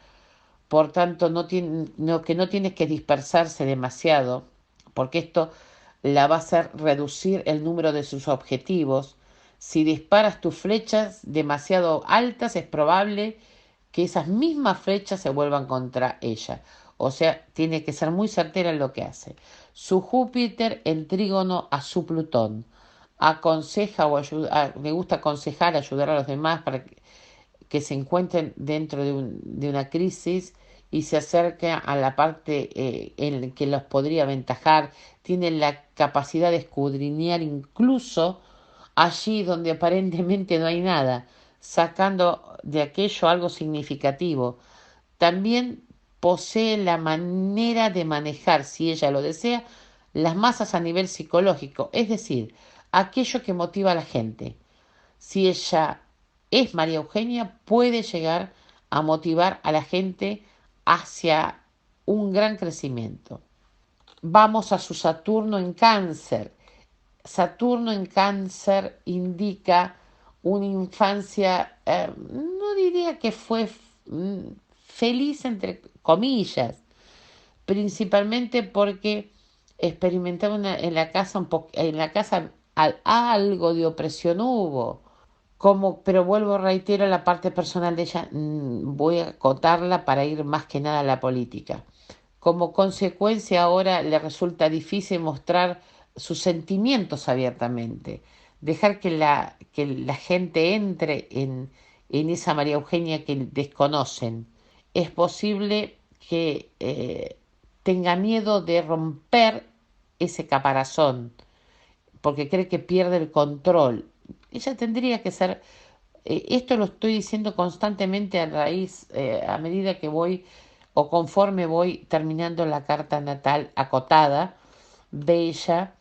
Speaker 1: Por tanto, que no tienes que dispersarse demasiado, porque esto la va a hacer reducir el número de sus objetivos. Si disparas tus flechas demasiado altas, es probable que esas mismas flechas se vuelvan contra ella. O sea, tiene que ser muy certera en lo que hace. Su Júpiter en trígono a su Plutón. Aconseja o ayuda, le gusta aconsejar, ayudar a los demás para que se encuentren dentro de una crisis y se acerque a la parte en que los podría aventajar. Tienen la capacidad de escudriñar incluso allí donde aparentemente no hay nada, sacando de aquello algo significativo. También posee la manera de manejar, si ella lo desea, las masas a nivel psicológico, es decir, aquello que motiva a la gente. Si ella es María Eugenia, puede llegar a motivar a la gente hacia un gran crecimiento. Vamos a su Saturno en Cáncer. Saturno en Cáncer indica una infancia, no diría que fue feliz entre comillas, principalmente porque experimentaba en la casa en la casa algo de opresión hubo. Pero vuelvo, reitero, la parte personal de ella, voy a acotarla para ir más que nada a la política. Como consecuencia ahora le resulta difícil mostrar sus sentimientos abiertamente, dejar que la gente entre en esa María Eugenia que desconocen. Es posible que tenga miedo de romper ese caparazón, porque cree que pierde el control. Ella tendría que ser, esto lo estoy diciendo constantemente a medida que voy o conforme voy terminando la carta natal acotada de ella,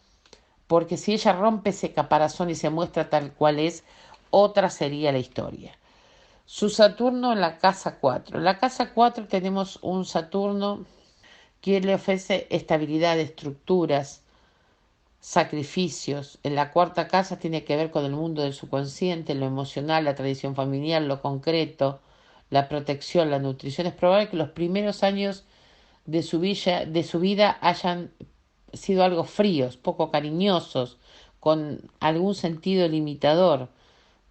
Speaker 1: porque si ella rompe ese caparazón y se muestra tal cual es, otra sería la historia. Su Saturno en la casa 4. En la casa 4 tenemos un Saturno que le ofrece estabilidad, estructuras, sacrificios. En la cuarta casa tiene que ver con el mundo del subconsciente, lo emocional, la tradición familiar, lo concreto, la protección, la nutrición. Es probable que los primeros años de su vida hayan sido algo fríos, poco cariñosos, con algún sentido limitador.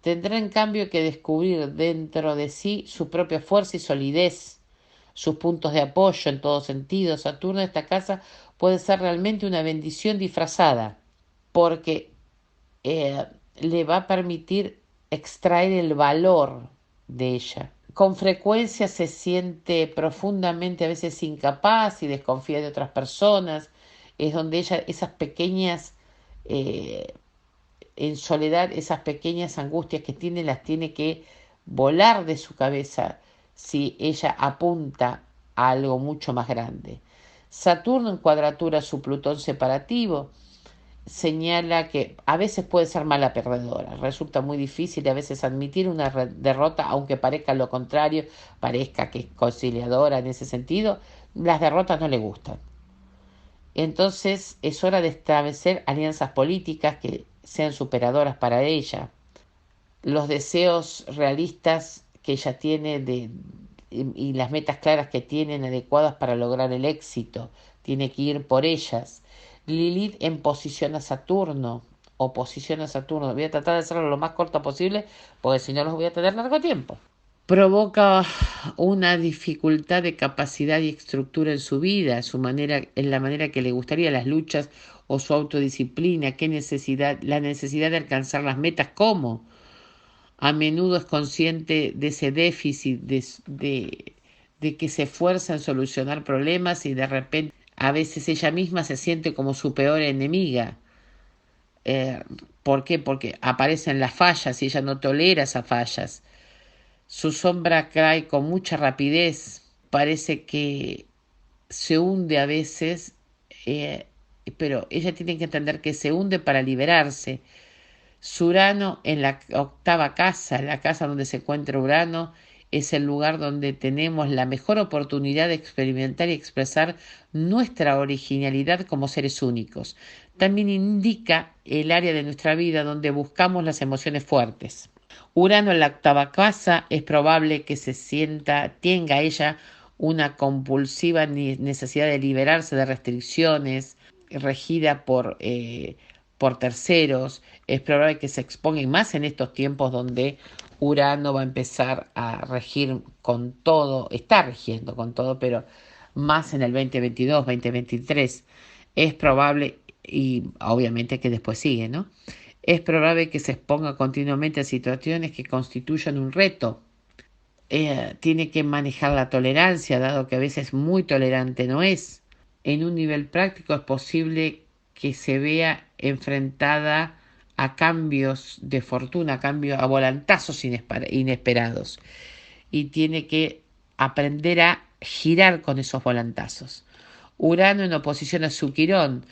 Speaker 1: Tendrá en cambio que descubrir dentro de sí su propia fuerza y solidez, sus puntos de apoyo en todo sentido. Saturno en esta casa puede ser realmente una bendición disfrazada, porque eh, le va a permitir extraer el valor de ella. Con frecuencia se siente profundamente a veces incapaz y desconfía de otras personas. Es donde ella, esas pequeñas, eh, en soledad, esas pequeñas angustias que tiene, las tiene que volar de su cabeza si ella apunta a algo mucho más grande. Saturno en cuadratura a su Plutón separativo señala que a veces puede ser mala perdedora. Resulta muy difícil a veces admitir una derrota, aunque parezca lo contrario, parezca que es conciliadora en ese sentido. Las derrotas no le gustan. Entonces es hora de establecer alianzas políticas que sean superadoras para ella. Los deseos realistas que ella tiene y las metas claras que tienen adecuadas para lograr el éxito. Tiene que ir por ellas. Lilith en posición a Saturno. Oposición a Saturno. Voy a tratar de hacerlo lo más corto posible porque si no los voy a tener largo tiempo. Provoca una dificultad de capacidad y estructura en su vida, en la manera que le gustaría, las luchas o su autodisciplina, la necesidad de alcanzar las metas, cómo. A menudo es consciente de ese déficit, de que se esfuerza en solucionar problemas y de repente a veces ella misma se siente como su peor enemiga. Eh, ¿Por qué? Porque aparecen las fallas y ella no tolera esas fallas. Su sombra cae con mucha rapidez, parece que se hunde a veces, eh, pero ella tiene que entender que se hunde para liberarse. Su Urano en la octava casa, la casa donde se encuentra Urano, es el lugar donde tenemos la mejor oportunidad de experimentar y expresar nuestra originalidad como seres únicos. También indica el área de nuestra vida donde buscamos las emociones fuertes. Urano en la octava casa es probable que tenga ella una compulsiva necesidad de liberarse de restricciones, regida por terceros. Es probable que se exponga más en estos tiempos donde Urano va a empezar a regir con todo, está rigiendo con todo, pero más en el 2022, 2023. Es probable, y obviamente que después sigue, ¿no? Es probable que se exponga continuamente a situaciones que constituyan un reto. Tiene que manejar la tolerancia, dado que a veces muy tolerante no es. En un nivel práctico es posible que se vea enfrentada a cambios de fortuna, a volantazos inesperados. Y tiene que aprender a girar con esos volantazos. Urano en oposición a su Quirón,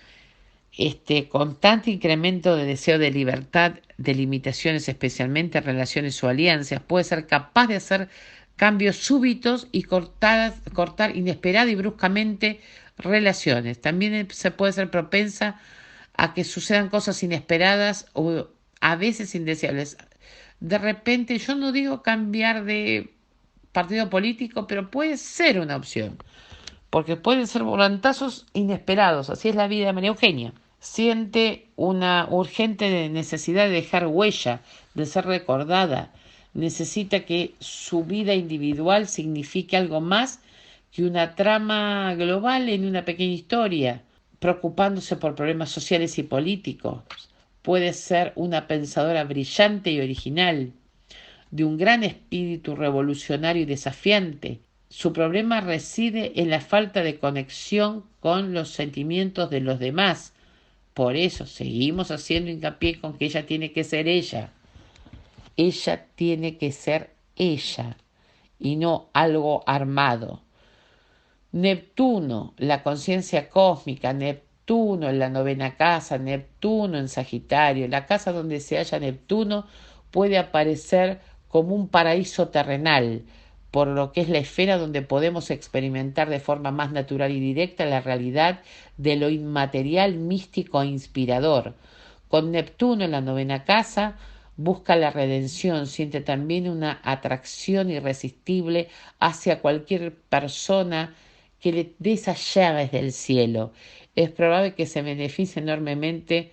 Speaker 1: este constante incremento de deseo de libertad, de limitaciones, especialmente en relaciones o alianzas, puede ser capaz de hacer cambios súbitos y cortar inesperada y bruscamente relaciones. También se puede ser propensa a que sucedan cosas inesperadas o a veces indeseables. De repente, yo no digo cambiar de partido político, pero puede ser una opción, porque pueden ser volantazos inesperados. Así es la vida de María Eugenia. Siente una urgente necesidad de dejar huella, de ser recordada. Necesita que su vida individual signifique algo más que una trama global en una pequeña historia, preocupándose por problemas sociales y políticos. Puede ser una pensadora brillante y original, de un gran espíritu revolucionario y desafiante. Su problema reside en la falta de conexión con los sentimientos de los demás. Por eso seguimos haciendo hincapié con que ella tiene que ser ella. Ella tiene que ser ella y no algo armado. Neptuno, la conciencia cósmica, Neptuno en la novena casa, Neptuno en Sagitario, la casa donde se halla Neptuno puede aparecer como un paraíso terrenal, por lo que es la esfera donde podemos experimentar de forma más natural y directa la realidad de lo inmaterial, místico e inspirador. Con Neptuno en la novena casa busca la redención, siente también una atracción irresistible hacia cualquier persona que le dé esas llaves del cielo. Es probable que se beneficie enormemente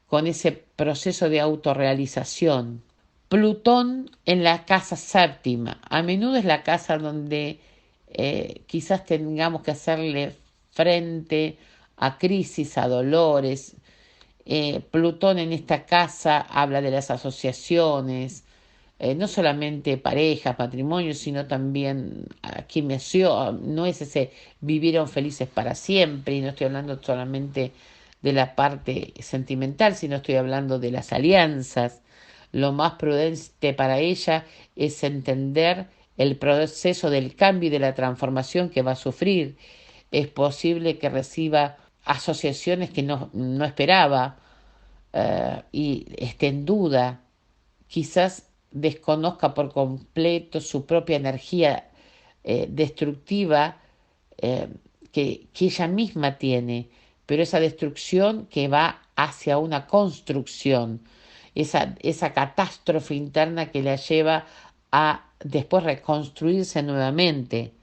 Speaker 1: con ese proceso de autorrealización. Plutón en la casa séptima. A menudo es la casa donde quizás tengamos que hacerle frente a crisis, a dolores. Plutón en esta casa habla de las asociaciones, no solamente parejas, matrimonios, sino también aquí no es ese vivieron felices para siempre, y no estoy hablando solamente de la parte sentimental, sino estoy hablando de las alianzas. Lo más prudente para ella es entender el proceso del cambio y de la transformación que va a sufrir. Es posible que reciba asociaciones que no esperaba, y esté en duda, quizás desconozca por completo su propia energía destructiva, que ella misma tiene, pero esa destrucción que va hacia una construcción, esa catástrofe interna que la lleva a después reconstruirse nuevamente.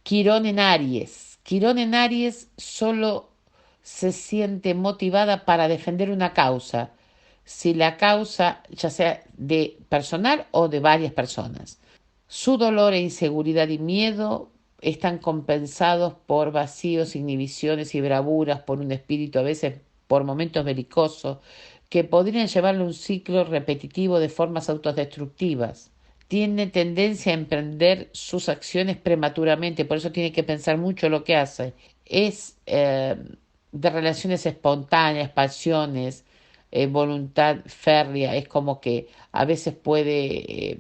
Speaker 1: Quirón en Aries. Quirón en Aries solo se siente motivada para defender una causa, si la causa ya sea de personal o de varias personas. Su dolor e inseguridad y miedo están compensados por vacíos, inhibiciones y bravuras, por un espíritu a veces por momentos belicosos, que podrían llevarle a un ciclo repetitivo de formas autodestructivas. Tiene tendencia a emprender sus acciones prematuramente, por eso tiene que pensar mucho lo que hace. Es de relaciones espontáneas, pasiones, voluntad férrea, es como que a veces puede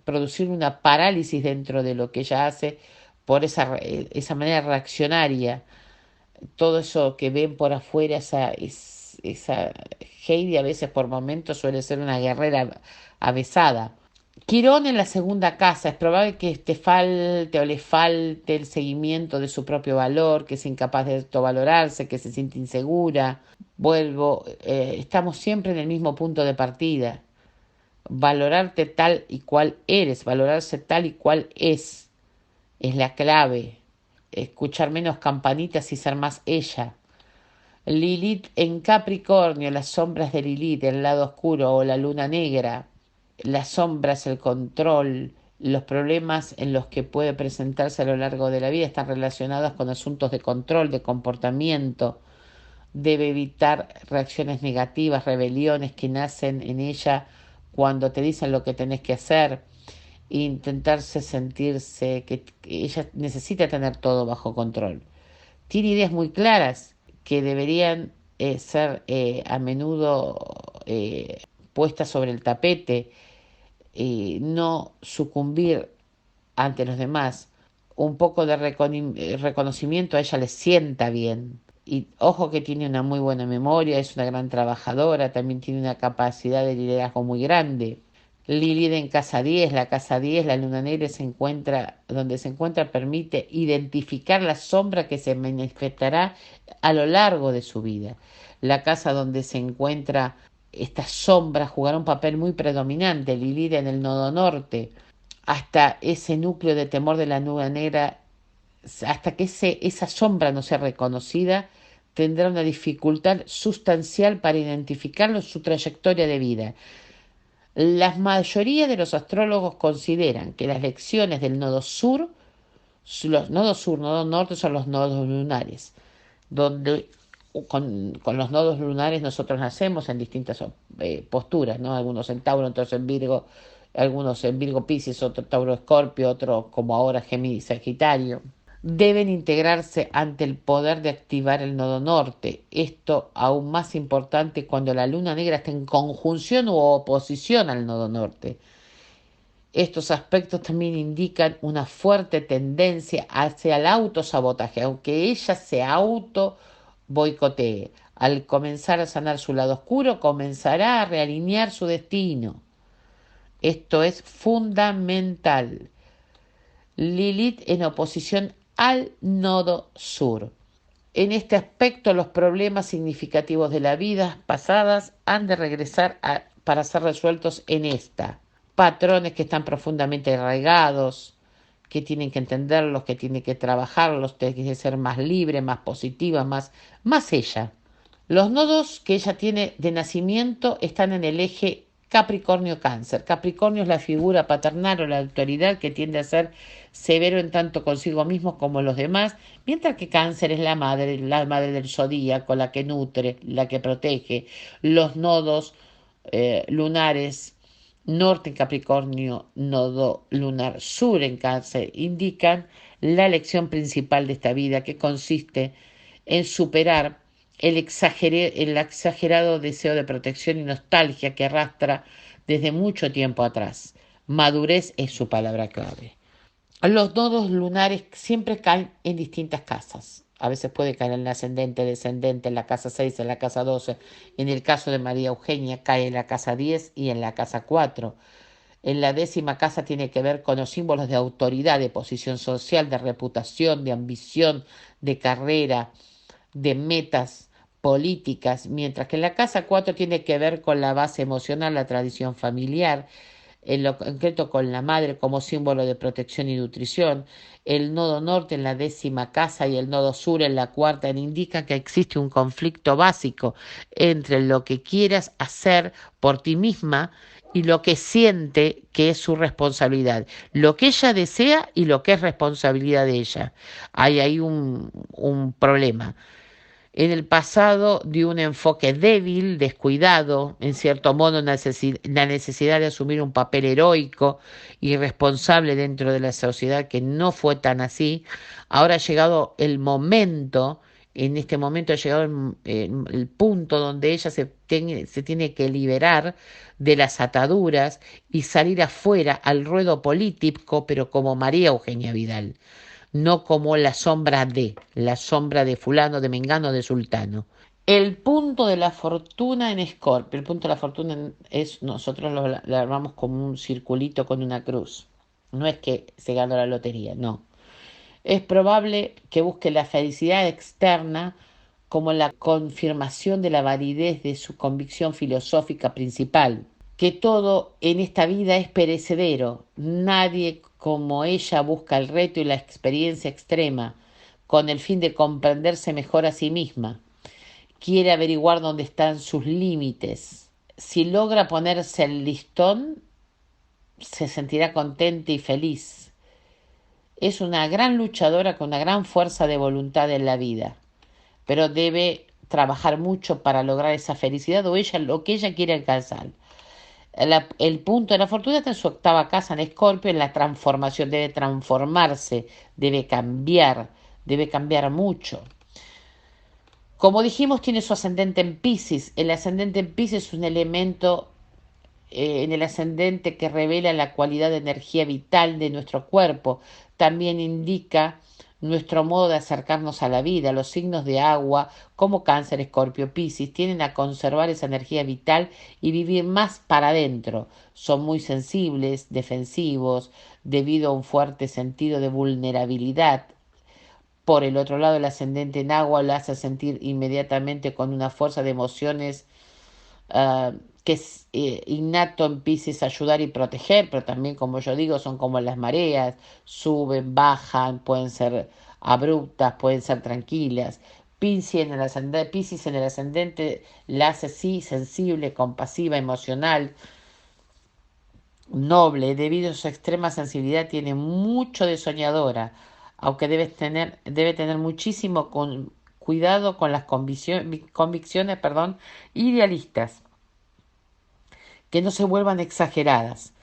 Speaker 1: producir una parálisis dentro de lo que ella hace por esa manera reaccionaria. Todo eso que ven por afuera, esa Heidi a veces por momentos suele ser una guerrera avesada. Quirón en la segunda casa, es probable que te falte o le falte el seguimiento de su propio valor, que es incapaz de autovalorarse, que se siente insegura. Vuelvo, estamos siempre en el mismo punto de partida. Valorarte tal y cual eres, valorarse tal y cual es la clave. Escuchar menos campanitas y ser más ella. Lilith en Capricornio, las sombras de Lilith, el lado oscuro o la luna negra, las sombras, el control, los problemas en los que puede presentarse a lo largo de la vida están relacionados con asuntos de control, de comportamiento. Debe evitar reacciones negativas, rebeliones que nacen en ella cuando te dicen lo que tenés que hacer, e intentarse sentirse que ella necesita tener todo bajo control. Tiene ideas muy claras que deberían ser a menudo puestas sobre el tapete, no sucumbir ante los demás. Un poco de reconocimiento a ella le sienta bien. Y ojo que tiene una muy buena memoria, es una gran trabajadora, también tiene una capacidad de liderazgo muy grande. Lilith en casa 10, la casa 10, la luna negra se encuentra, donde se encuentra permite identificar la sombra que se manifestará a lo largo de su vida. La casa donde se encuentra esta sombra jugará un papel muy predominante. Lilith en el nodo norte, hasta ese núcleo de temor de la nube negra, hasta que esa sombra no sea reconocida, tendrá una dificultad sustancial para identificarlo en su trayectoria de vida. La mayoría de los astrólogos consideran que las lecciones del nodo sur, nodo norte son los nodos lunares, donde con los nodos lunares nosotros nacemos en distintas posturas, ¿no? Algunos en Tauro, otros en Virgo, algunos en Virgo Piscis, otro Tauro Escorpio, otro como ahora Géminis Sagitario. Deben integrarse ante el poder de activar el nodo norte. Esto aún más importante cuando la luna negra está en conjunción u oposición al nodo norte. Estos aspectos también indican una fuerte tendencia hacia el autosabotaje, aunque ella se auto boicotee. Al comenzar a sanar su lado oscuro, comenzará a realinear su destino. Esto es fundamental. Lilith en oposición al nodo sur. En este aspecto, los problemas significativos de la vida pasadas han de regresar para ser resueltos en esta. Patrones que están profundamente arraigados, que tienen que entenderlos, que tienen que trabajarlos, tienen que ser más libre, más positiva, más ella. Los nodos que ella tiene de nacimiento están en el eje Capricornio-Cáncer. Capricornio es la figura paternal o la autoridad que tiende a ser severo en tanto consigo mismo como los demás, mientras que Cáncer es la madre del zodíaco, la que nutre, la que protege. Los nodos lunares norte en Capricornio, nodo lunar sur en Cáncer, indican la lección principal de esta vida, que consiste en superar el exagerado deseo de protección y nostalgia que arrastra desde mucho tiempo atrás. Madurez es su palabra clave. Los nodos lunares siempre caen en distintas casas. A veces puede caer en el ascendente, descendente, en la casa 6, en la casa 12. En el caso de María Eugenia cae en la casa 10 y en la casa 4. En la 10ª casa tiene que ver con los símbolos de autoridad, de posición social, de reputación, de ambición, de carrera, de metas, políticas, mientras que la casa 4 tiene que ver con la base emocional, la tradición familiar, en lo concreto con la madre como símbolo de protección y nutrición. El nodo norte en la 10ª casa y el nodo sur en la 4ª indica que existe un conflicto básico entre lo que quieras hacer por ti misma y lo que siente que es su responsabilidad, lo que ella desea y lo que es responsabilidad de ella. Hay ahí un problema. En el pasado dio un enfoque débil, descuidado, en cierto modo la necesidad de asumir un papel heroico y responsable dentro de la sociedad que no fue tan así. Ahora ha llegado el momento, en este momento ha llegado el punto donde ella se tiene que liberar de las ataduras y salir afuera al ruedo político, pero como María Eugenia Vidal, no como la sombra de fulano, de mengano, de sultano. El punto de la fortuna en Escorpio, el punto de la fortuna es, nosotros lo armamos como un circulito con una cruz. No es que se ganó la lotería, no. Es probable que busque la felicidad externa como la confirmación de la validez de su convicción filosófica principal, que todo en esta vida es perecedero. Nadie como ella busca el reto y la experiencia extrema con el fin de comprenderse mejor a sí misma. Quiere averiguar dónde están sus límites. Si logra ponerse el listón, se sentirá contenta y feliz. Es una gran luchadora con una gran fuerza de voluntad en la vida, pero debe trabajar mucho para lograr esa felicidad o ella lo que ella quiere alcanzar. El punto de la fortuna está en su 8ª casa en Escorpio, en la transformación, debe transformarse, debe cambiar mucho. Como dijimos, tiene su ascendente en Piscis. El ascendente en Piscis es un elemento en el ascendente que revela la cualidad de energía vital de nuestro cuerpo. También indica nuestro modo de acercarnos a la vida. Los signos de agua, como Cáncer, Escorpio, Piscis, tienden a conservar esa energía vital y vivir más para adentro. Son muy sensibles, defensivos, debido a un fuerte sentido de vulnerabilidad. Por el otro lado, el ascendente en agua lo hace sentir inmediatamente con una fuerza de emociones que es innato en Piscis ayudar y proteger, pero también, como yo digo, son como las mareas, suben, bajan, pueden ser abruptas, pueden ser tranquilas. Piscis en el ascendente la hace sí sensible, compasiva, emocional, noble. Debido a su extrema sensibilidad tiene mucho de soñadora, aunque debe tener muchísimo cuidado con las convicciones, idealistas, que no se vuelvan exageradas.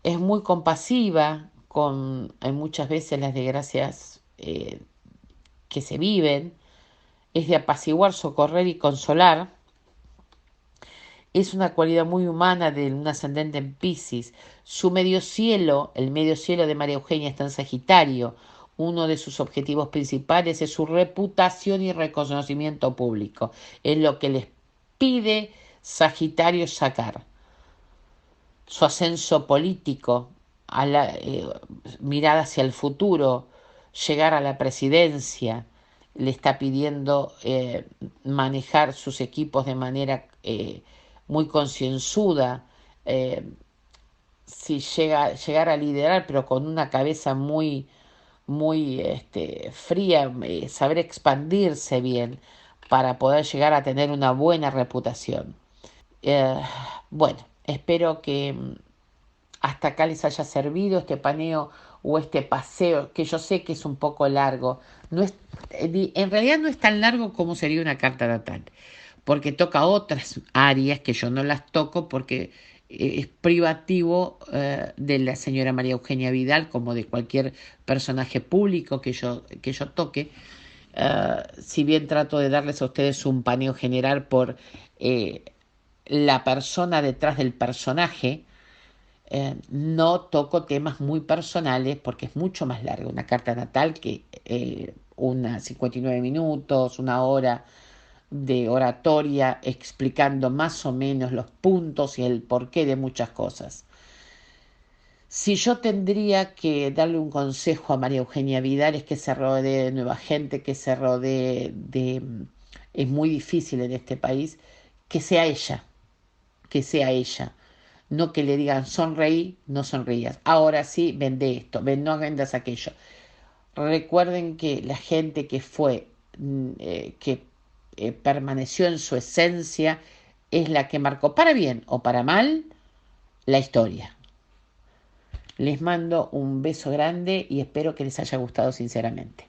Speaker 1: Es muy compasiva con muchas veces las desgracias que se viven, es de apaciguar, socorrer y consolar. Es una cualidad muy humana de un ascendente en Piscis. Su medio cielo, el medio cielo de María Eugenia, está en Sagitario. Uno de sus objetivos principales es su reputación y reconocimiento público. Es lo que les pide Sagitario sacar. Su ascenso político, mirar hacia el futuro, llegar a la presidencia, le está pidiendo manejar sus equipos de manera muy concienzuda, eh, si llegar a liderar, pero con una cabeza muy fría, saber expandirse bien para poder llegar a tener una buena reputación. Eh, bueno, espero que hasta acá les haya servido este paneo o este paseo, que yo sé que es un poco largo. No es, en realidad no es tan largo como sería una carta natal, porque toca otras áreas que yo no las toco porque es privativo de la señora María Eugenia Vidal, como de cualquier personaje público que yo toque. Si bien trato de darles a ustedes un paneo general por eh, la persona detrás del personaje, no toco temas muy personales porque es mucho más larga una carta natal que una 59 minutos, una hora de oratoria explicando más o menos los puntos y el porqué de muchas cosas. Si yo tendría que darle un consejo a María Eugenia Vidal es que se rodee de nueva gente, que se rodee de es muy difícil en este país, que sea ella, que sea ella. No que le digan sonreí, no sonrías. Ahora sí, vende esto, no vendas aquello. Recuerden que la gente que fue, que permaneció en su esencia, es la que marcó, para bien o para mal, la historia. Les mando un beso grande y espero que les haya gustado sinceramente.